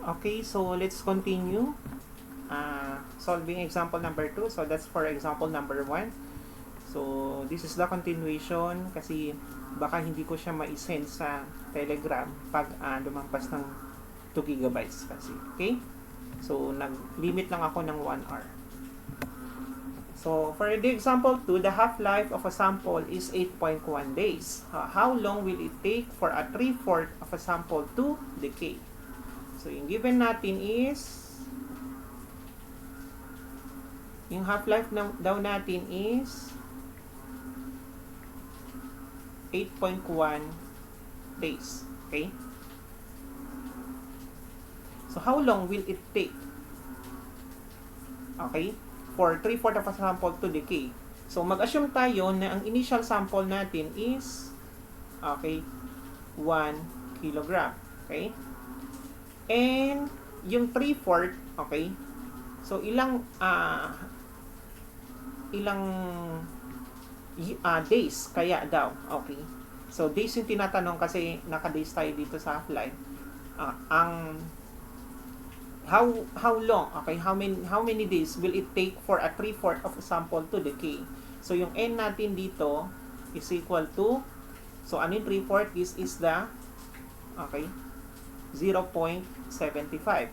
Okay, so let's continue solving example number 2. So that's for example number 1. So this is the continuation kasi baka hindi ko siya ma-send sa Telegram pag lumampas ng 2 gigabytes kasi. Okay? So nag-limit lang ako ng 1 hour. So for the example 2, the half-life of a sample is 8.1 days. How long will it take for a 3/4 of a sample to decay? So, yung given natin is, yung half-life daw natin is 8.1 days. Okay? So, how long will it take? Okay? For 3/4 of a sample to decay. So, mag-assume tayo na ang initial sample natin is, okay, 1 kilogram. Okay? And yung 3/4, okay? So ilang days kaya daw, okay? So days yung tinatanong kasi naka-days tayo dito sa half-life. Ang how long, okay? How many days will it take for a 3/4 of a sample to decay? So yung n natin dito is equal to, so ano yung 3/4 is the, okay, 0.75.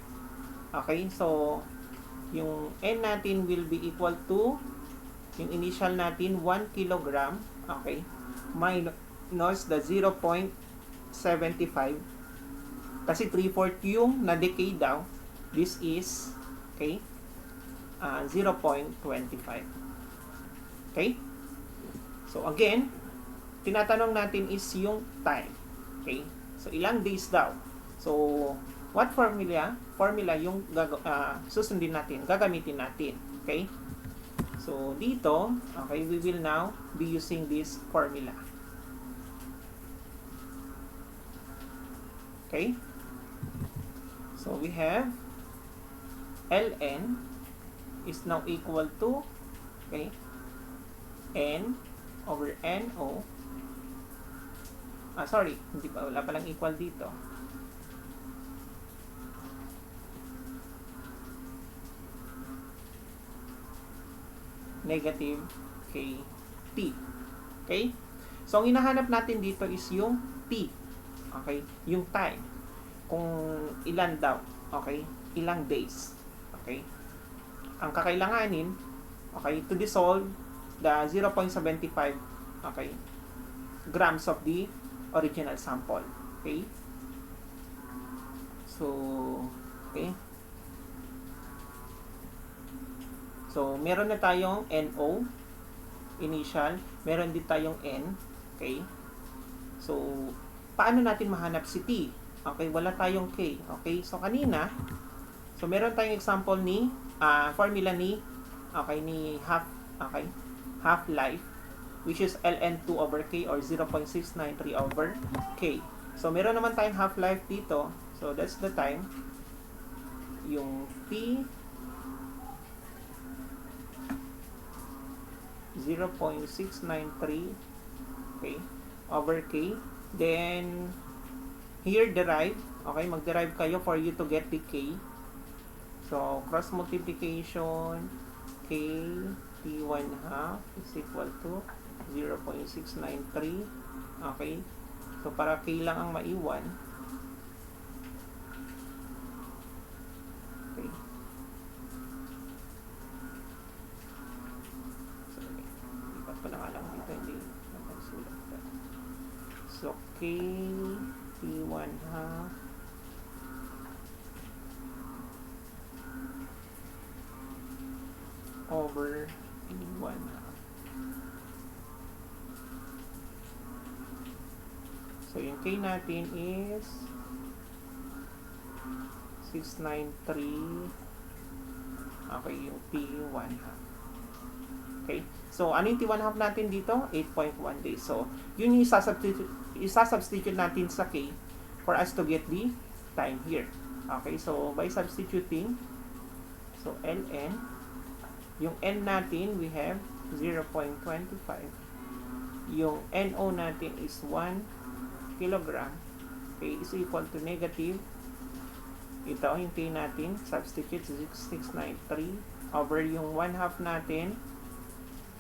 Okay, so yung n natin will be equal to yung initial natin 1 kilogram, okay, minus the 0.75 kasi 3/4 yung na-decay daw. This is, okay, 0.25. Okay? So again, tinatanong natin is yung time. Okay? So ilang days daw? So, what formula? Formula yung susundin natin, gagamitin natin. Okay? So, dito, okay, we will now be using this formula. Okay? So, we have ln is now equal to, okay, n over no. Sorry, hindi pa, wala palang equal dito. Negative kt. Okay? So, ang hinahanap natin dito is yung t. Okay? Yung time. Kung ilan daw. Okay? Ilang days. Okay? Ang kakailanganin, okay, to dissolve the 0.75, okay, grams of the original sample. Okay? So, okay. So, meron na tayong NO, initial. Meron din tayong N. Okay? So, paano natin mahanap si T? Okay, wala tayong K. Okay? So, kanina, so meron tayong example ni, formula ni, okay, ni half-life, which is ln2 over K or 0.693 over K. So, meron naman tayong half-life dito. So, that's the time. Yung T, 0.693, okay, over K. Then, here derive, okay, mag-derive kayo for you to get the K. So, cross multiplication, K T1 half is equal to 0.693, okay. So, para K lang ang maiwan, okay. So, K T1 half over T1 half. So, yung K natin is 693. Okay, yung T1 half. Okay? So, ano yung T1 half natin dito? 8.1 days. So, yun yung isa-substitute natin sa K for us to get the time here. Okay? So, by substituting, so, ln, yung n natin, we have 0.25. Yung NO natin is 1 kilogram. Okay? Is equal to negative Ito yung K natin, substitute 6693 over yung 1/2 natin.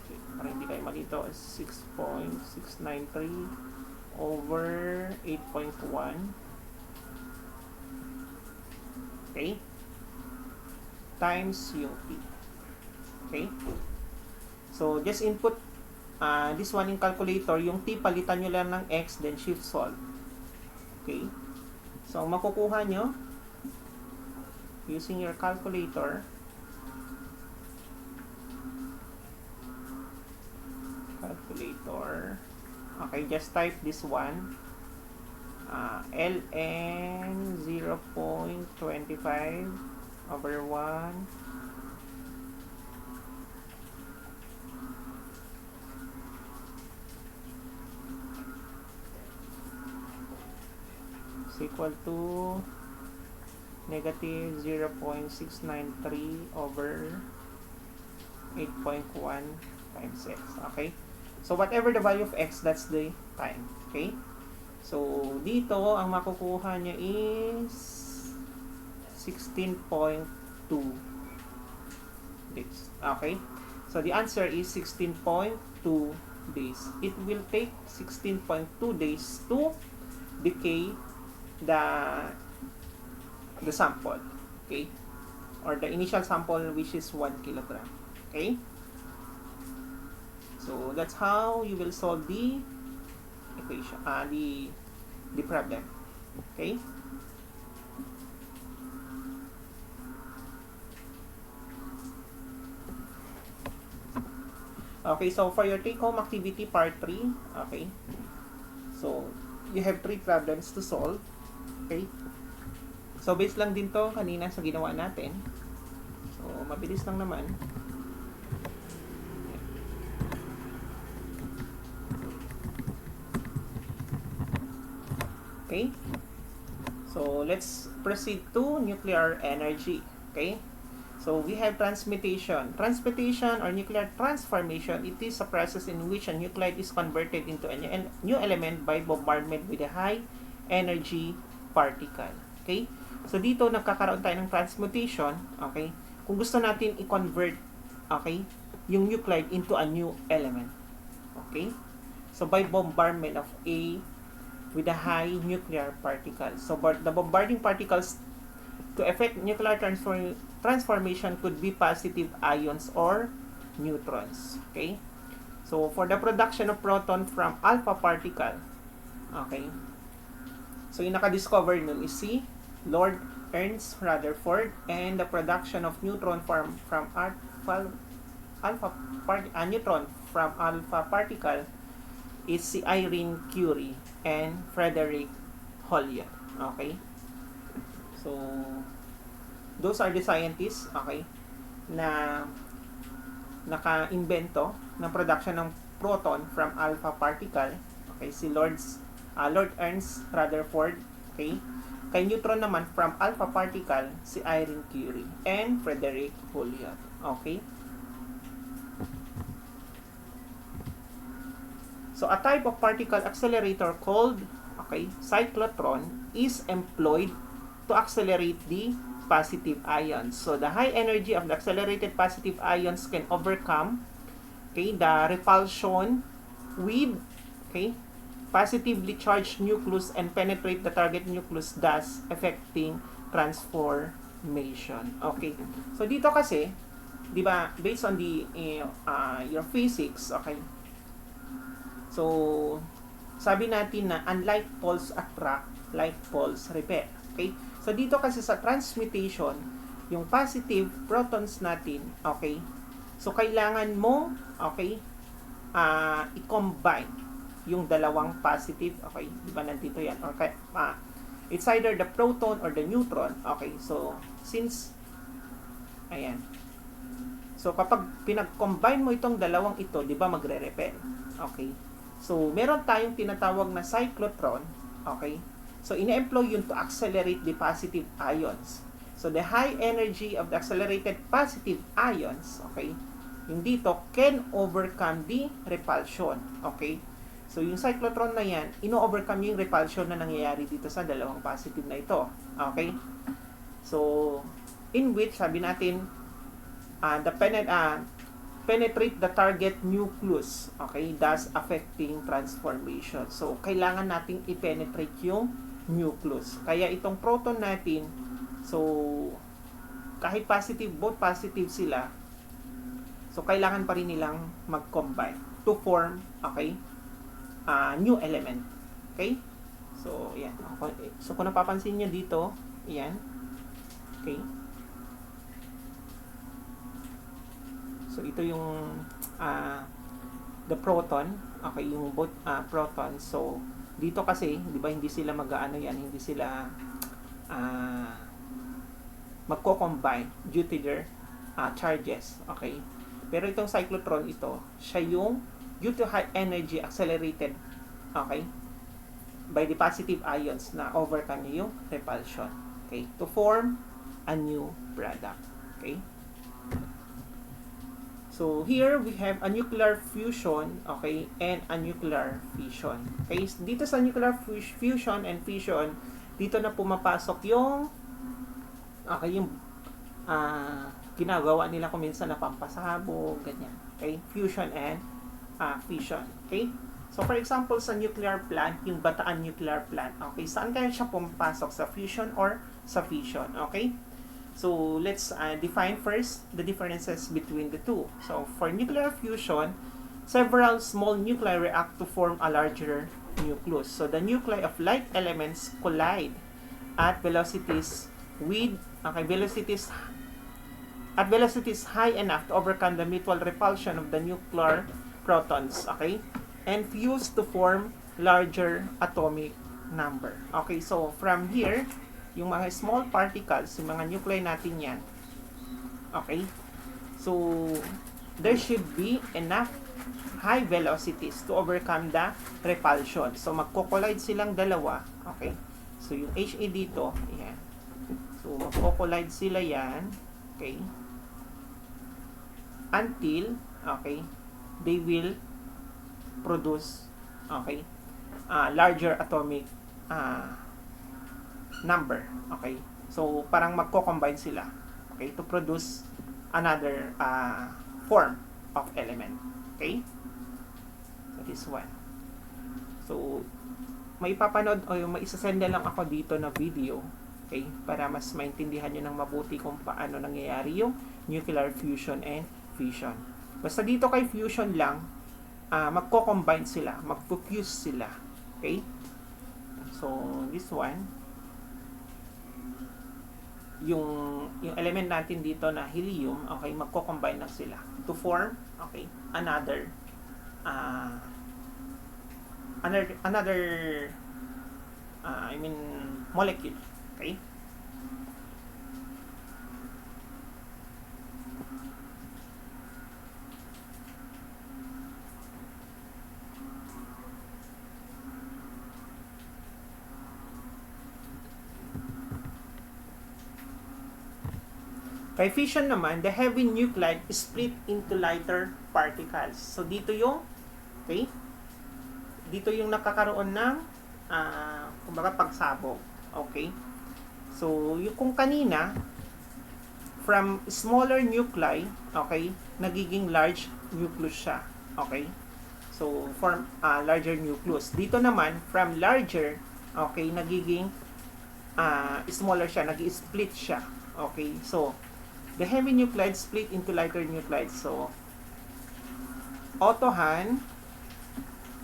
Okay, para hindi kayo malito, 6.693 over 8.1. Okay? Times yung T. Okay? So, just input this one in calculator. Yung T, palitan nyo lang ng X, then shift solve. Okay? So, makukuha nyo using your calculator. Okay, just type this one. ln 0.25 over 1 is equal to negative 0.693 over 8.1 times x. Okay? So, whatever the value of x, that's the time. Okay? So, dito, ang makukuha nyo is 16.2 days. Okay? So, the answer is 16.2 days. It will take 16.2 days to decay the sample. Okay? Or the initial sample, which is 1 kilogram. Okay? So, that's how you will solve the equation, the problem. Okay? Okay, so for your take-home activity part 3, okay, so you have 3 problems to solve. Okay? So, based lang din to kanina sa ginawa natin. So, mabilis lang naman. Okay? So, let's proceed to nuclear energy. Okay? So, we have transmutation. Transmutation or nuclear transformation, it is a process in which a nuclide is converted into a new element by bombardment with a high energy particle. Okay? So, dito nagkakaroon tayo ng transmutation. Okay? Kung gusto natin i-convert, okay, yung nuclide into a new element. Okay? So, by bombardment of a with a high nuclear particle. So, the bombarding particles to effect nuclear transformation could be positive ions or neutrons. Okay? So, for the production of proton from alpha particle, okay, so yung naka-discover nun is si Lord Ernst Rutherford, and the production of neutron from neutron from alpha particle is si Irene Curie and Frederick Hollier. Okay? So, those are the scientists, okay, na naka-invento ng production ng proton from alpha particle. Okay, si Lord Ernst Rutherford, okay? Kay neutron naman from alpha particle, si Irene Curie and Frederick Hollier. Okay? So, a type of particle accelerator called, okay, cyclotron is employed to accelerate the positive ions. So, the high energy of the accelerated positive ions can overcome, okay, the repulsion with, okay, positively charged nucleus and penetrate the target nucleus, thus affecting transformation. Okay. So, dito kasi, di ba, based on the your physics, okay, so, sabi natin na unlike poles attract, like poles repel. Okay? So, dito kasi sa transmutation, yung positive protons natin, okay, so, kailangan mo, okay, i-combine yung dalawang positive, okay, di ba nandito yan, okay, it's either the proton or the neutron, okay, so, since, ayan, so, kapag pinag-combine mo itong dalawang ito, di ba magre-repel, okay, so, meron tayong tinatawag na cyclotron, okay? So, ine-employ yun to accelerate the positive ions. So, the high energy of the accelerated positive ions, okay, yung dito, can overcome the repulsion, okay? So, yung cyclotron na yan, ino-overcome yung repulsion na nangyayari dito sa dalawang positive na ito, okay? So, in which, sabi natin, penetrate the target nucleus, okay, thus affecting transformation. So, kailangan nating i-penetrate yung nucleus. Kaya itong proton natin, so, kahit positive, both positive sila, so, kailangan pa rin nilang mag-combine to form, okay, new element. Okay? So, yan. Okay. So, kung napapansin nyo dito, yan. Okay? So, ito yung the proton. Okay, yung both proton. So, dito kasi, di ba, hindi sila mag-aano yan, hindi sila magko-combine due to their charges. Okay? Pero itong cyclotron, ito, siya yung due to high energy accelerated, okay, by the positive ions na overcome yung repulsion. Okay? To form a new product. Okay? So, here we have a nuclear fusion, okay, and a nuclear fission. Okay, dito sa nuclear fusion and fission, dito na pumapasok yung, okay, yung ginagawa nila kung minsan na pampasabog, ganyan. Okay, fusion and fission. Okay, so for example, sa nuclear plant, yung Bataan nuclear plant, okay, saan kaya siya pumapasok? Sa fusion or sa fission? Okay, so let's define first the differences between the two. So for nuclear fusion, several small nuclei react to form a larger nucleus. So the nuclei of light elements collide at velocities high enough to overcome the mutual repulsion of the nuclear protons, okay, and fuse to form larger atomic number. Okay, so from here, yung mga small particles, yung mga nuclei natin yan, okay, so there should be enough high velocities to overcome the repulsion. So magko-collide silang dalawa, okay, so yung HA dito, yan, so magko-collide sila yan, okay, until, okay, they will produce, okay, larger atomic number. Okay, so parang magko-combine sila, okay, to produce another form of element. Okay, so this one. So may papanood o may isasend lang ako dito na video, okay, para mas maintindihan nyo ng mabuti kung paano nangyayari yung nuclear fusion and fission. Basta dito kay fusion lang, magko-combine sila, magpo-fuse sila. Okay? So, this one, yung element natin dito na helium, okay, magko-combine na sila to form, okay, another molecule. Okay? Kay fission naman, the heavy nuclide is split into lighter particles. So, dito yung, okay, dito yung nakakaroon ng, kumbaga, pagsabog. Okay? So, yung kung kanina, from smaller nuclei, okay, nagiging large nucleus siya. Okay? So, form larger nucleus. Dito naman, from larger, okay, nagiging smaller siya, nag-split siya. Okay? So, the heavy nuclide split into lighter nuclides. So, Otto Hahn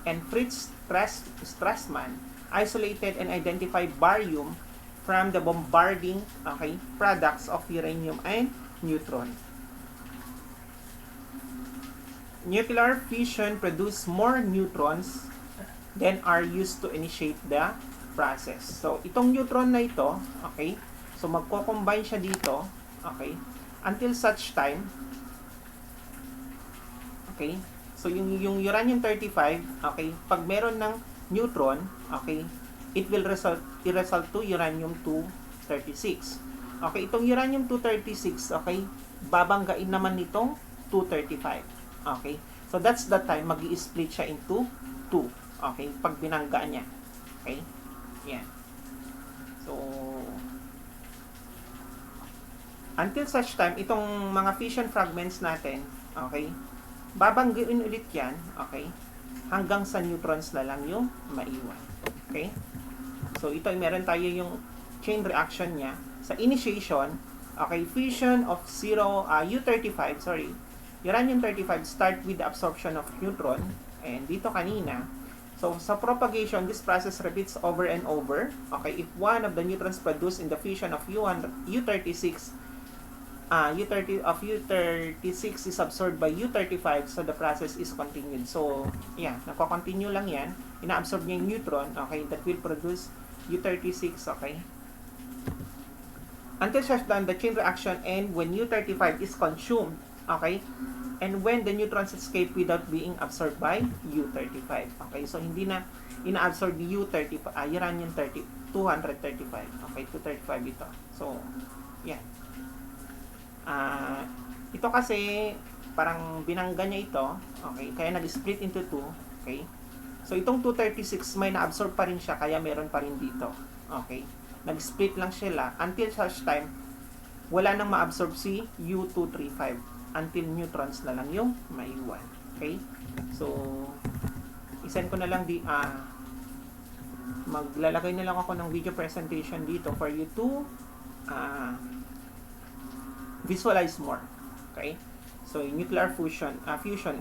and Fritz Strassmann isolated and identified barium from the bombarding, okay, products of uranium and neutron. Nuclear fission produce more neutrons than are used to initiate the process. So, itong neutron na ito, okay, so magko-combine siya dito, okay, until such time, okay, so yung uranium-35, okay, pag meron ng neutron, okay, it will result to uranium-236. Okay, itong uranium-236, okay, babanggain naman nitong 235. Okay, so that's the time magi-split siya into 2. Okay, pag binanggaan niya. Okay, yan. So, Until such time, itong mga fission fragments natin, okay, babanggiin ulit yan, okay, hanggang sa neutrons na lang yung maiwan. Okay? So, ito, meron tayo yung chain reaction niya. Sa initiation, okay, fission of U35, sorry, uranium-35 start with the absorption of neutron. And dito kanina, so sa propagation, this process repeats over and over. Okay, if one of the neutrons produced in the fission of U36 is absorbed by U35, so the process is continued. So, yeah, nako-continue lang yan. Ina-absorb niya yung neutron, okay, that will produce U36, okay. Until such time, the chain reaction end when U35 is consumed, okay, and when the neutrons escape without being absorbed by U35. Okay, so hindi na ina-absorb U35, uranium 235. Okay, 235 ito. So, yeah. Ito kasi parang binangga niya ito, okay, kaya nag-split into 2, okay. So itong 236 may na-absorb pa rin siya, kaya meron pa rin dito, okay. Nag-split lang sila until such time wala nang ma-absorb si U235 until neutrons na lang yung maiwan, okay. So isend ko na lang maglalagay na lang ako ng video presentation dito for you to visualize more. Okay? So, nuclear fusion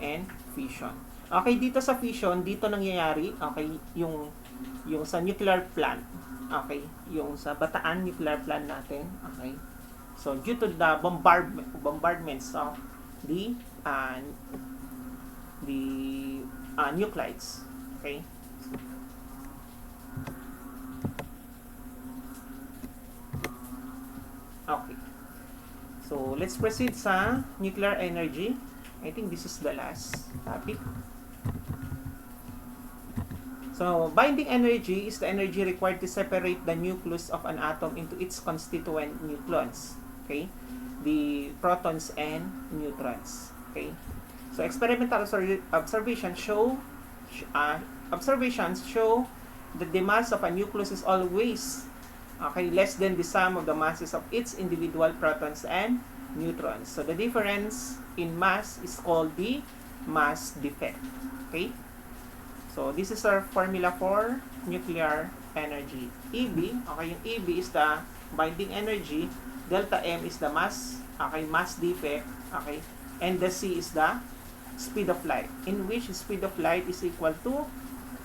and fission. Okay, dito sa fission, dito nangyayari, okay, yung sa nuclear plant. Okay, yung sa Bataan nuclear plant natin, okay. So, due to the bombardments of the nuclides. Okay? Okay. So, let's proceed sa nuclear energy. I think this is the last topic. So, binding energy is the energy required to separate the nucleus of an atom into its constituent nucleons. Okay? The protons and neutrons. Okay? So, experimental observations show that the mass of a nucleus is always less than the sum of the masses of its individual protons and neutrons. So the difference in mass is called the mass defect. Okay? So this is our formula for nuclear energy. EB, okay, yung EB is the binding energy, delta M is the mass, okay, mass defect, okay, and the C is the speed of light, in which speed of light is equal to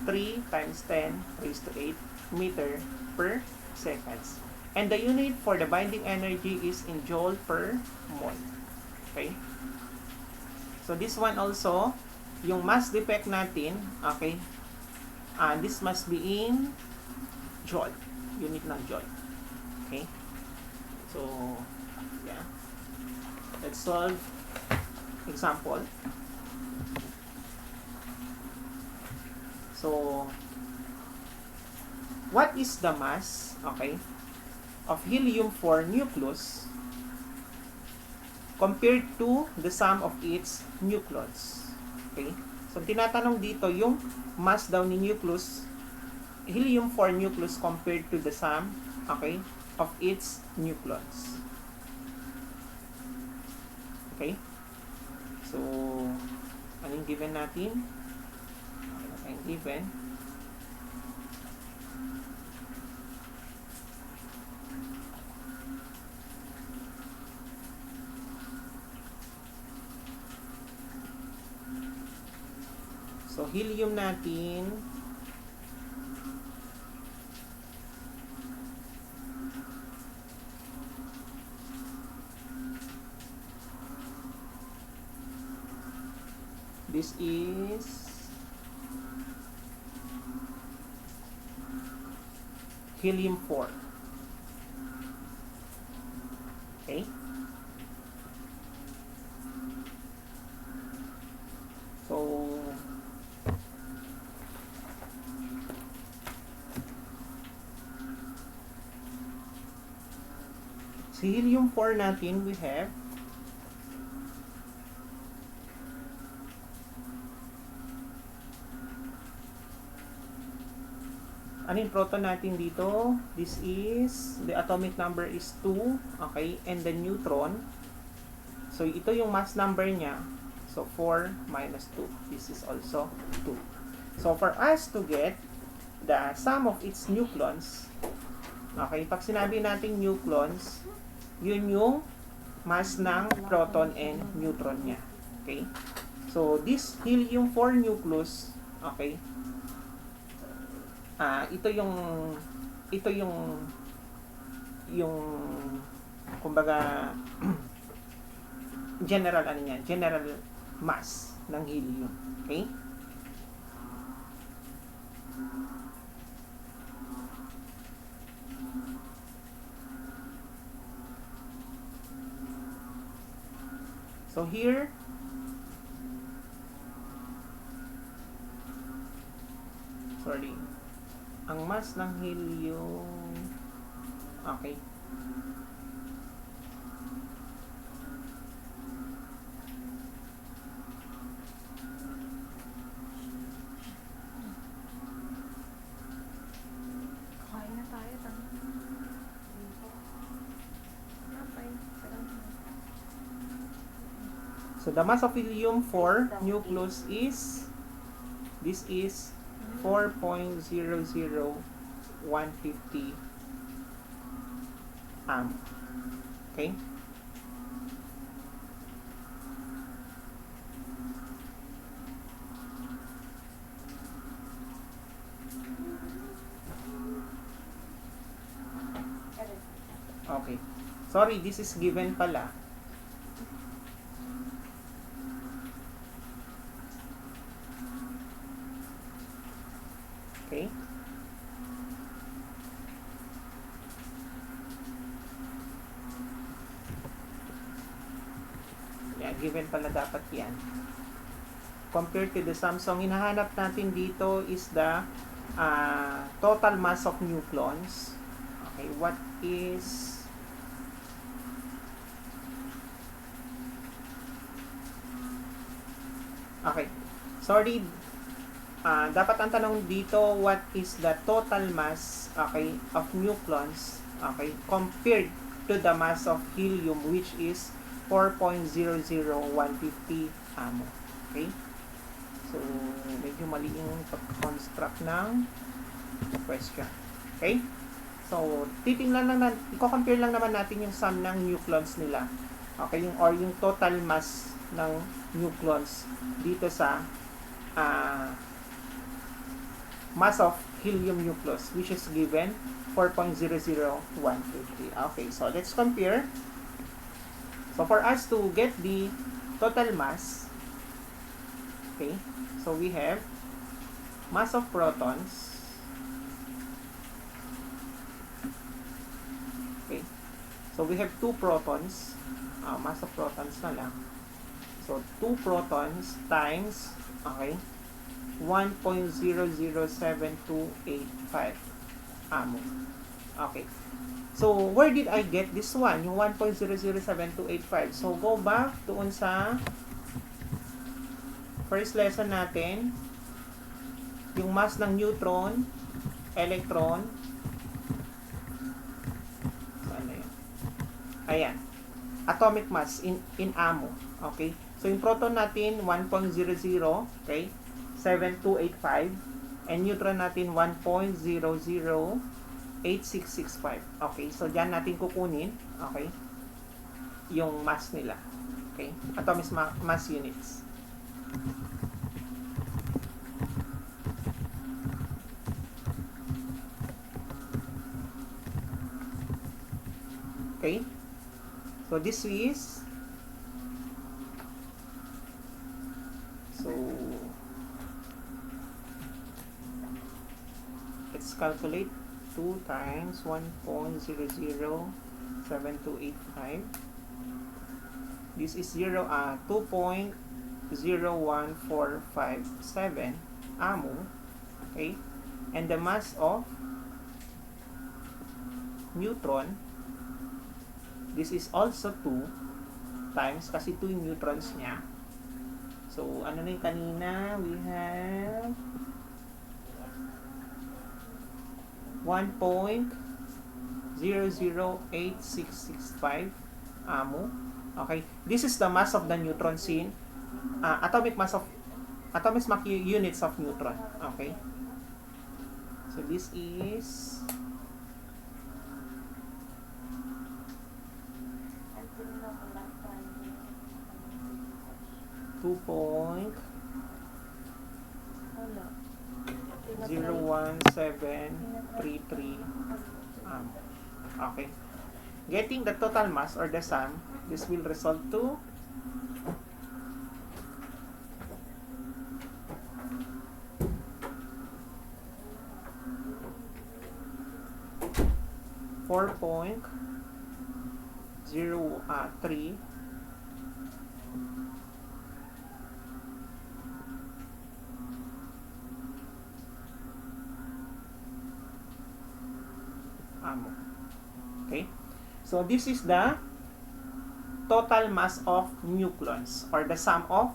3 times 10 raised to 8 meter per seconds. And the unit for the binding energy is in joule per mole. Okay? So this one also, yung mass defect natin, okay, this must be in joule. Unit ng joule. Okay? So, yeah. Let's solve example. So, what is the mass, okay, of helium-4 nucleus compared to the sum of its nucleons? Okay? So, tinatanong dito yung mass daw ni nucleus, helium-4 nucleus compared to the sum, okay, of its nucleons. Okay? So, anong given natin? Okay, given. So, helium natin, this is helium-4. Okay? So, sa helium-4 natin, we have Ano yung proton natin dito? This is, the atomic number is 2, okay? And the neutron, so ito yung mass number niya. So 4 minus 2. This is also 2. So for us to get the sum of its nucleons, okay, pag sinabi natin nucleons, yun yung mass ng proton and neutron niya. Okay? So this helium-4 nucleus, okay, ito yung kumbaga general ano niya, general mass ng helium. Okay? So here, sorry, ang mass ng helium, okay, Kain na tayo. so the mass of helium-4 nucleus is, this is 4.00150 okay? Okay. Sorry, this is given pala. Okay? Yeah, given pala dapat yan. Compared to the Samsung, hinahanap natin dito is the total mass of nucleons. Okay, what is okay, sorry, dapat ang tanong dito, what is the total mass, okay, of nucleons, okay, compared to the mass of helium, which is 4.00150 okay? So, medyo mali yung pag-construct ng question. Okay? So, titingnan lang i-compare lang naman natin yung sum ng nucleons nila. Okay, yung total mass ng nucleons dito sa mass of helium nucleus, which is given 4.00150. Okay, so let's compare. So for us to get the total mass, okay, so we have mass of protons, okay, so we have 2 protons, mass of protons na lang, so 2 protons times, okay, 1.007285 okay. So, where did I get this one? Yung 1.007285. So, go back doon sa first lesson natin. Yung mass ng neutron, electron. Saan na yun? Ayan. Atomic mass in AMO. Okay? So, yung proton natin, 1.00. Okay? 7285. And neutron natin, 1.008665. Okay, so dyan natin kukunin, okay, yung mass nila. Okay, atomic mass units. Okay, so this is, so let's calculate 2 times 1.007285. This is 2.01457 okay, and the mass of neutron, this is also 2 times, kasi 2 yung neutrons niya. So ano na yung kanina, we have 1.008665 AMU. Okay, this is the mass of the neutrons in atomic mass units of neutron. Okay, so this is 2.01733 okay. Getting the total mass or the sum, this will result to 4.03 AMU. Okay, so this is the total mass of nucleons or the sum of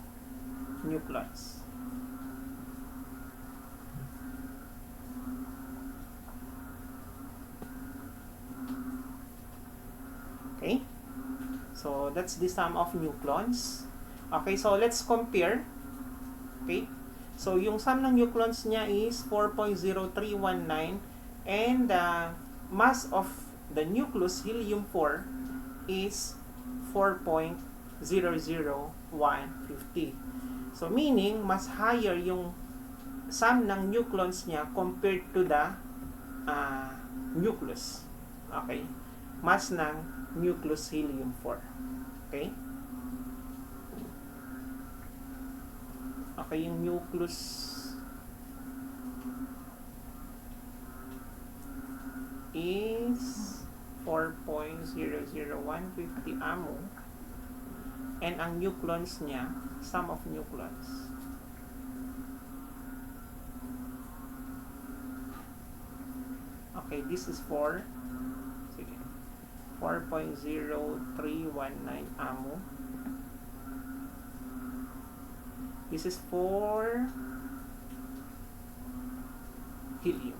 nucleons. Okay, so that's the sum of nucleons. Okay, so let's compare. Okay, so yung sum ng nucleons niya is 4.0319 and the mass of the nucleus helium-4 is 4.00150. So meaning mas higher yung sum ng nucleons niya compared to the nucleus. Okay, mass ng nucleus helium-4. Okay, okay, yung nucleus is 4.00150 AMU and ang nucleons niya, sum of nucleons, okay, this is 4.0319 AMU. This is for helium.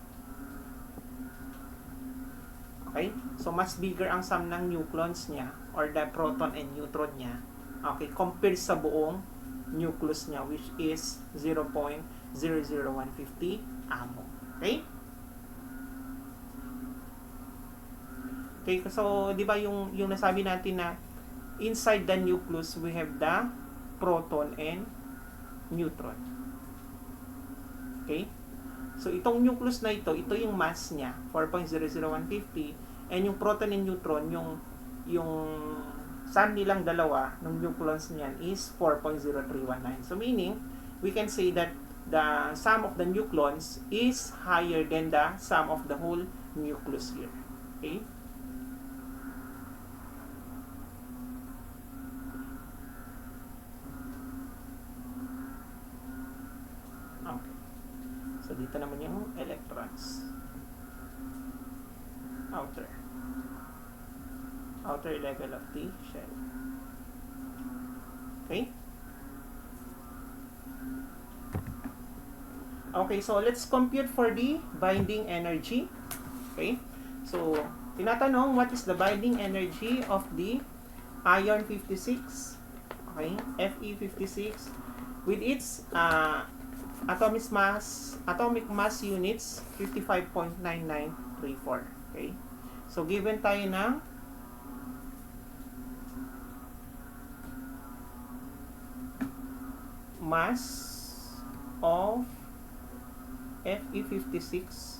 Okay? So, mas bigger ang sum ng nucleons niya or the proton and neutron niya. Okay? Compared sa buong nucleus niya which is 0.00150 AMU. Okay? Okay, so, di ba yung nasabi natin na inside the nucleus, we have the proton and neutron. Okay? So, itong nucleus na ito yung mass niya, 4.00150, and yung proton and neutron, yung sum nilang dalawa, ng nucleons niyan is 4.0319. So, meaning, we can say that the sum of the nucleons is higher than the sum of the whole nucleus here. Okay? So, dito naman yung electrons. Outer level of the shell. Okay? Okay, so let's compute for the binding energy. Okay? So, tinatanong, what is the binding energy of the iron 56? Okay? Fe56 with its atomic mass units 55.9934. Okay? So, given tayo ng mass of Fe56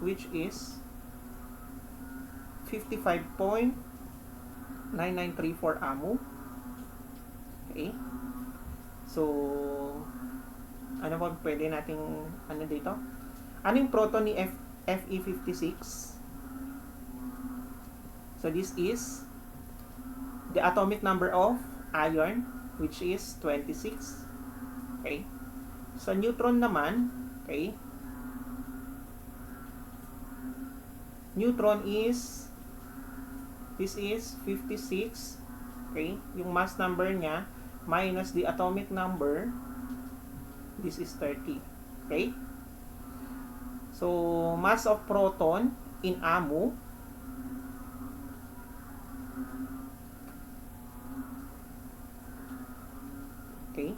which is 55.9934 AMU. Okay? So, ano ba pwede nating dito? Ano yung proton ni Fe56? So, this is the atomic number of iron which is 26. Okay? So, neutron naman, okay? Neutron is, this is 56. Okay? Yung mass number niya minus the atomic number, this is 30. Okay? So, mass of proton in AMU. Okay.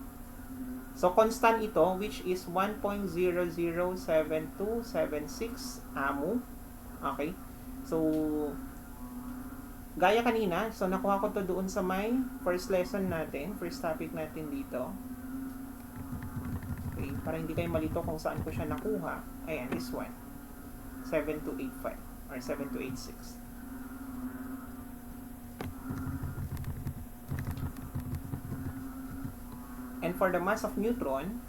So, constant ito, which is 1.007276 AMU. Okay. So, gaya kanina, so nakuha ko to doon sa may first lesson natin, first topic natin dito. Okay, para hindi kayo malito kung saan ko siya nakuha. Ayan, this one. 7285 or 7286. And for the mass of neutron,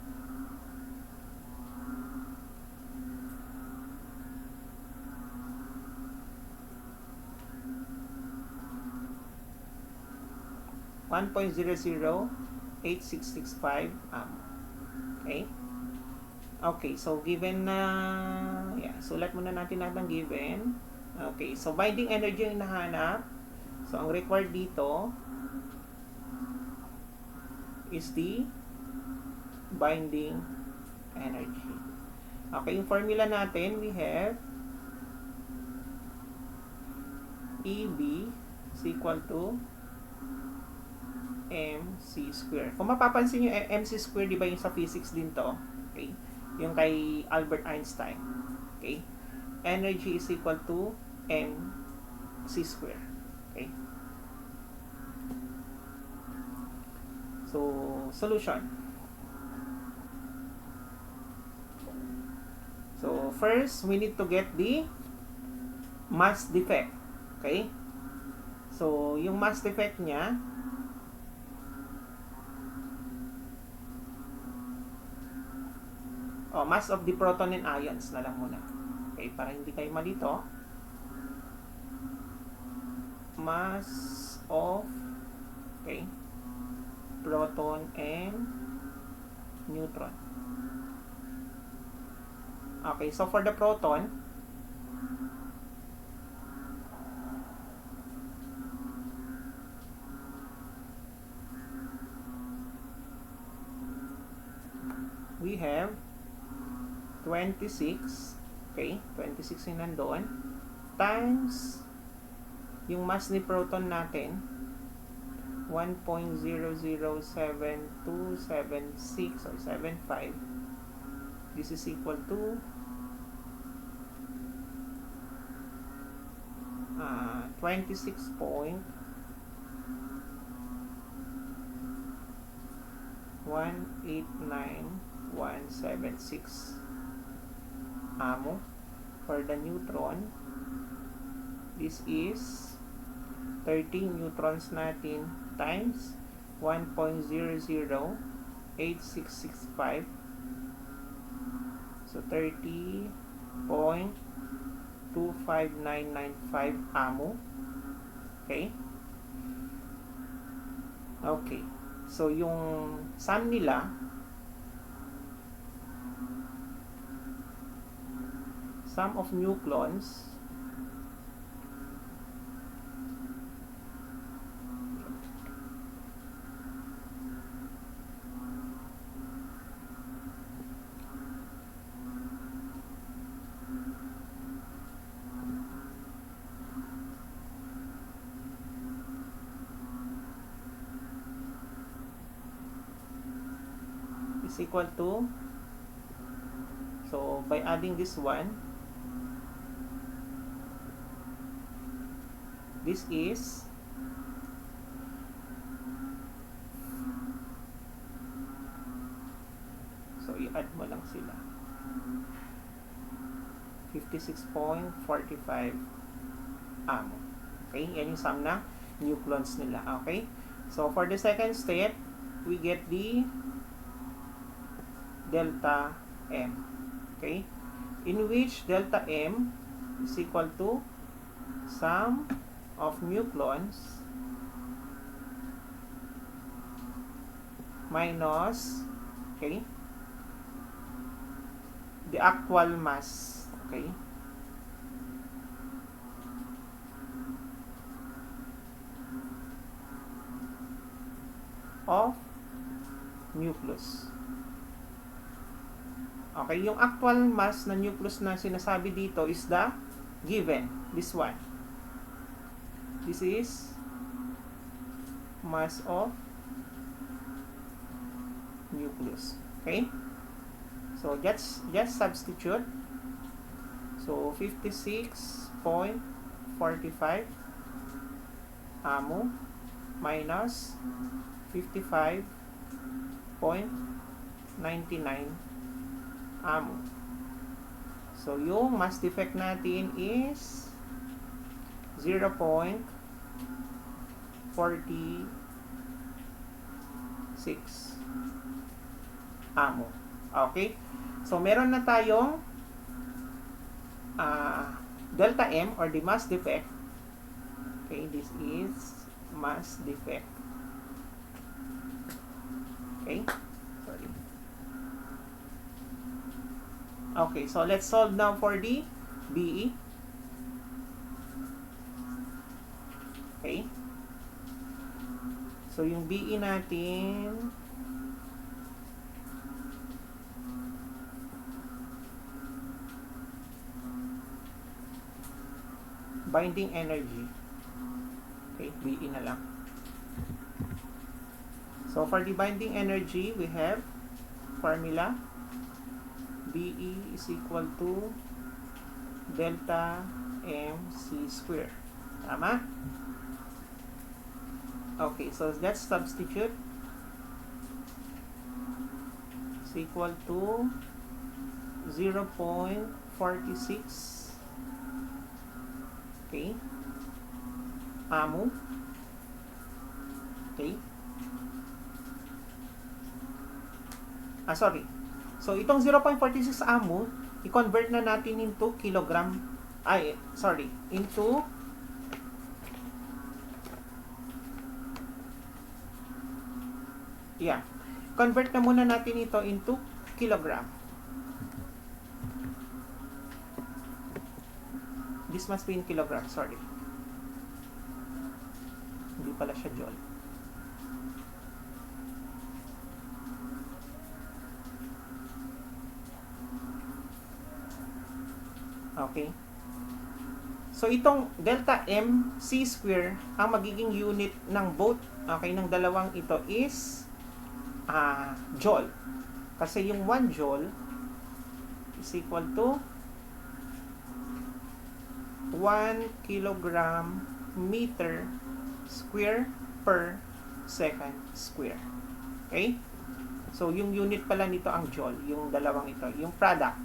.008665 Okay? Okay, so given na sulat muna natin lahat ng given. Okay, so binding energy yung hinahanap. So ang required dito is the binding energy. Okay, yung formula natin, we have EB is equal to MC square. Kung mapapansin nyo, MC square, di ba yung sa physics din to? Okay? Yung kay Albert Einstein. Okay? Energy is equal to MC square. Okay? So, solution. So, first, we need to get the mass defect. Okay? So, yung mass defect niya, mass of the proton and ions na lang muna. Okay, para hindi kayo malito. Mass of proton and neutron. Okay, so for the proton, we have 26, okay, 26 yung nandoon, times yung mass ni proton natin, 1.007276 or 75. This is equal to 26.189176 AMU. For the neutron, this is 13 neutrons natin times 1.008665. So 30.25995 AMU. Okay? Okay. So yung sum nila, sum of nucleons is equal to, so by adding this one, this is so i-add mo lang sila 56.45 AMU. Okay, yan yung sum na nucleons nila. Okay, so for the second step, we get the delta M. Okay, in which delta M is equal to sum of nucleons minus, okay, the actual mass, okay, of nucleus. Okay, yung actual mass na nucleus na sinasabi dito is the given. This one. This is mass of nucleus. Okay? So, just substitute. So, 56.45 amo minus 55.99 amo. So, yung mass defect natin is 0.46 amo. Okay? So, meron na tayong delta M or the mass defect. Okay, this is mass defect. Okay? Sorry. Okay, so let's solve now for the BE. Okay? So, yung BE natin, binding energy. Okay, BE na lang. So, for the binding energy, we have formula. BE is equal to delta MC square. Tama? Okay, so let's substitute. Is equal to 0.46. Okay. Amo. Okay. Sorry. So, itong 0.46 amo, i-convert na natin into kilogram. Into convert na muna natin ito into kilogram. This must be in kilogram, sorry. Hindi pala siya joule. Okay. So, itong delta M C square, ang magiging unit ng both, okay, ng dalawang ito is joule. Kasi yung 1 joule is equal to 1 kilogram meter square per second square. Okay? So, yung unit pala nito ang joule, yung dalawang ito. Yung product,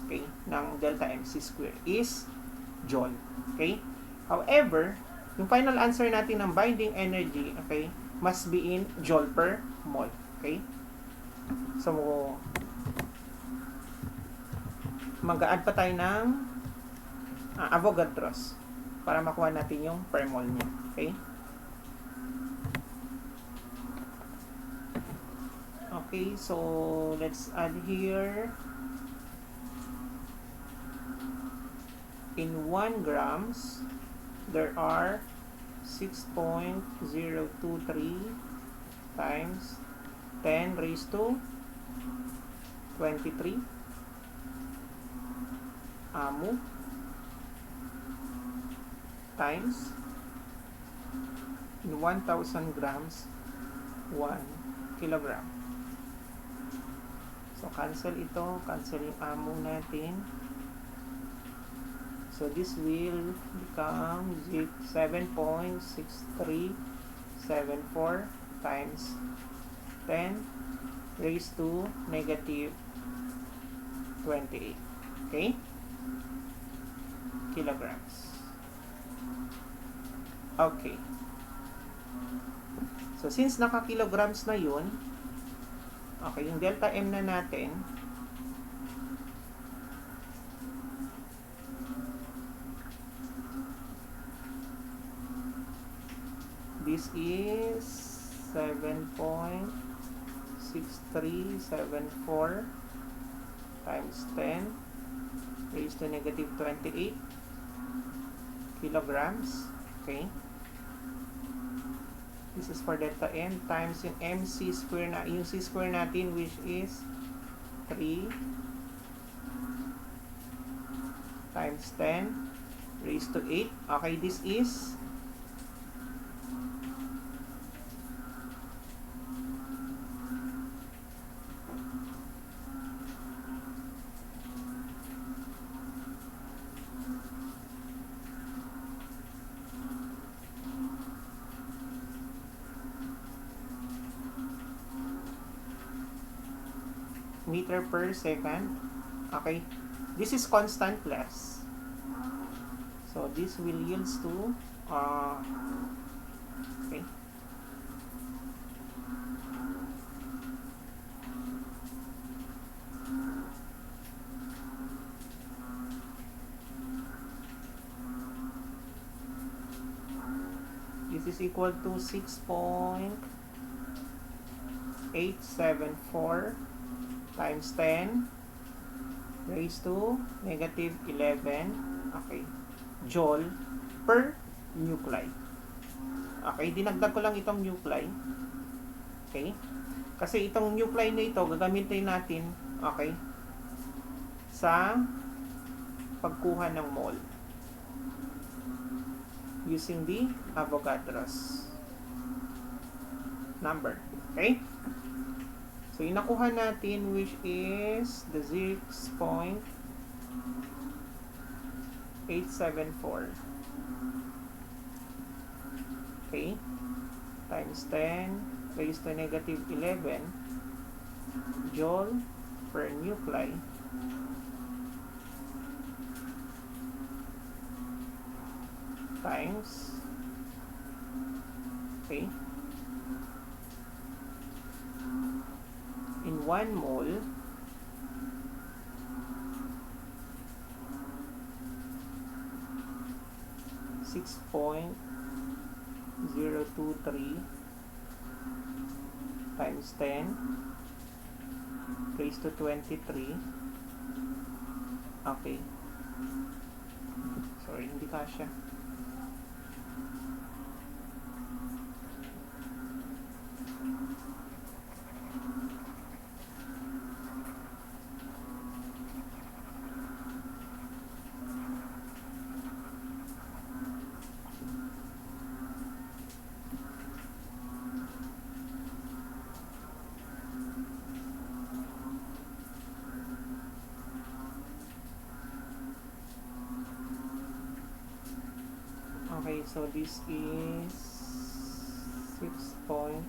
okay, ng delta MC square is joule. Okay? However, yung final answer natin ng binding energy, okay, must be in joule per mole. Okay? So, mag-a-add pa tayo ng Avogadros para makuha natin yung per mole niya. Okay? Okay, so let's add here. In 1 grams, there are 6.023 times 10 raised to 23 amo times in 1,000 grams 1 kilogram. So, cancel ito. Cancel yung amo natin. So, this will become 7.6374 times 10 raised to negative 28. Okay? Kilograms. Okay. So, since naka-kilograms na yun, okay, yung delta M na natin, this is 7.6374 times 10 raised to negative 28 kilograms. Okay. This is for delta M times yung MC square na, yung C square natin which is 3 times 10 raised to 8. Okay, this is meter per second. Okay, this is constant plus, so this will yields to okay, this is equal to 6.874 times 10 raised to negative 11, okay, joule per nuclei. Okay, dinagdag ko lang itong nuclei. Okay? Kasi itong nuclei na ito, gagamitin natin, okay, sa pagkuha ng mole using the Avogadro's number. Okay? So, inakuha natin which is the 6.874. Okay? Times 10 raised to negative 11 joule per nuclei times, okay, in 1 mole (6.023) times 10 raised to 23. Okay, sorry, hindi kasya. Okay, so this is 6.874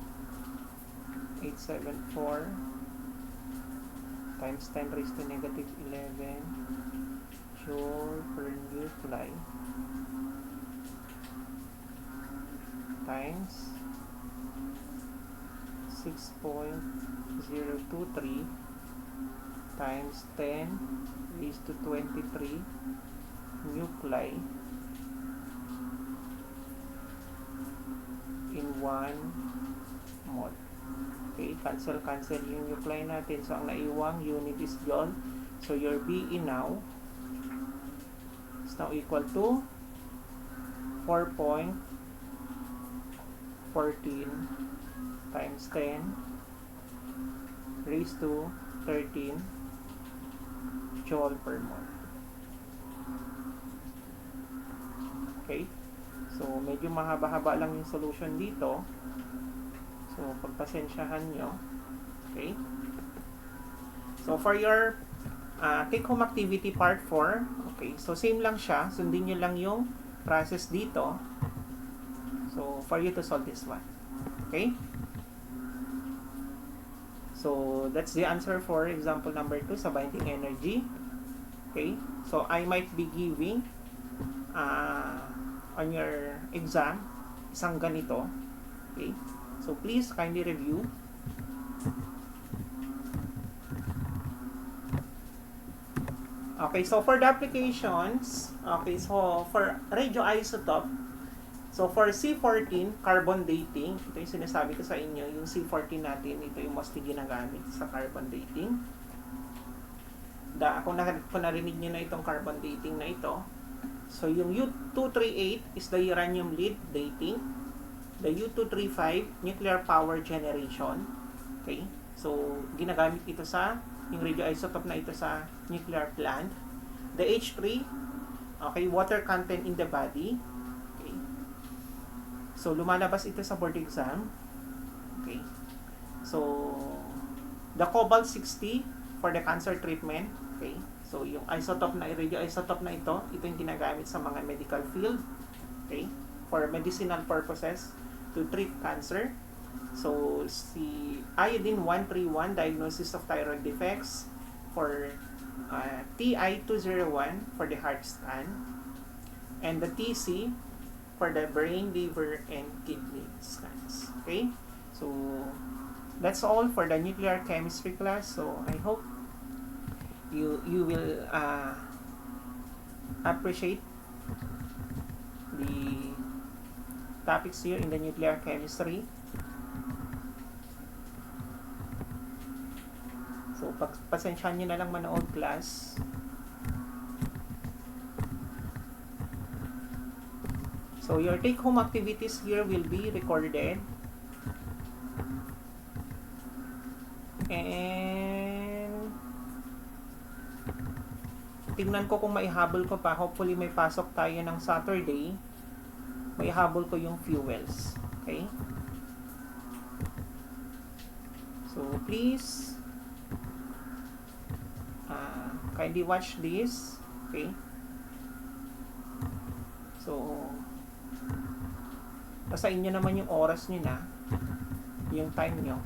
times 10 raised to negative 11 joule per nuclei times 6.023 times 10 raised to 23 nuclei in 1 mole. Okay, cancel yung nuclei natin. So, ang naiwang unit is joule. So, your BE now is now equal to 4.14 times 10 raised to 13 joule per mole. Okay? So, medyo mahaba-haba lang yung solution dito. So, pagpasensyahan nyo. Okay? So, for your take-home activity part 4, okay, so same lang siya. Sundin nyo lang yung process dito. So, for you to solve this one. Okay? So, that's the answer for example number 2 sa binding energy. Okay? So, I might be giving on your exam isang ganito. Okay? So, please kindly review. Okay, so for the applications, okay, so for radioisotope, so for C14, carbon dating, ito yung sinasabi ko sa inyo, yung C14 natin, ito yung mostly ginagamit sa carbon dating. Kung narinig nyo na itong carbon dating na ito, so yung U238 is the uranium lead dating. The U235, nuclear power generation. Okay? So, ginagamit ito sa, yung radioisotope na ito sa nuclear plant. The H3 Okay, water content in the body. Okay. So, lumalabas ito sa board exam. Okay. So, the cobalt-60 for the cancer treatment. Okay. So, yung isotope na, radioisotope na ito yung ginagamit sa mga medical field. Okay. For medicinal purposes to treat cancer. So, si iodine-131, diagnosis of thyroid defects for TI-201 for the heart scan, and the TC for the brain, liver, and kidney scans. Okay? So, that's all for the nuclear chemistry class. So, I hope you will appreciate the topics here in the nuclear chemistry. So, pasensyahan nyo na lang manood class. So, your take-home activities here will be recorded. And tingnan ko kung maihabol ko pa. Hopefully, may pasok tayo ng Saturday. Maihabol ko yung fuels. Okay? So, please kindly watch this. Okay? So, sa inyo naman yung oras nyo na, yung time nyo,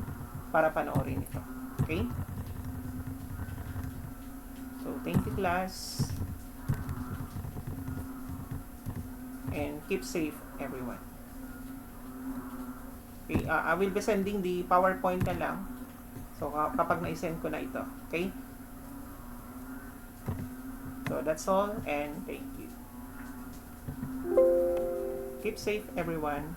para panoorin ito. Okay? So, thank you class. And keep safe everyone. Okay, I will be sending the PowerPoint na lang. So, kapag na-send ko na ito. Okay? So, that's all and thank you. Keep safe everyone.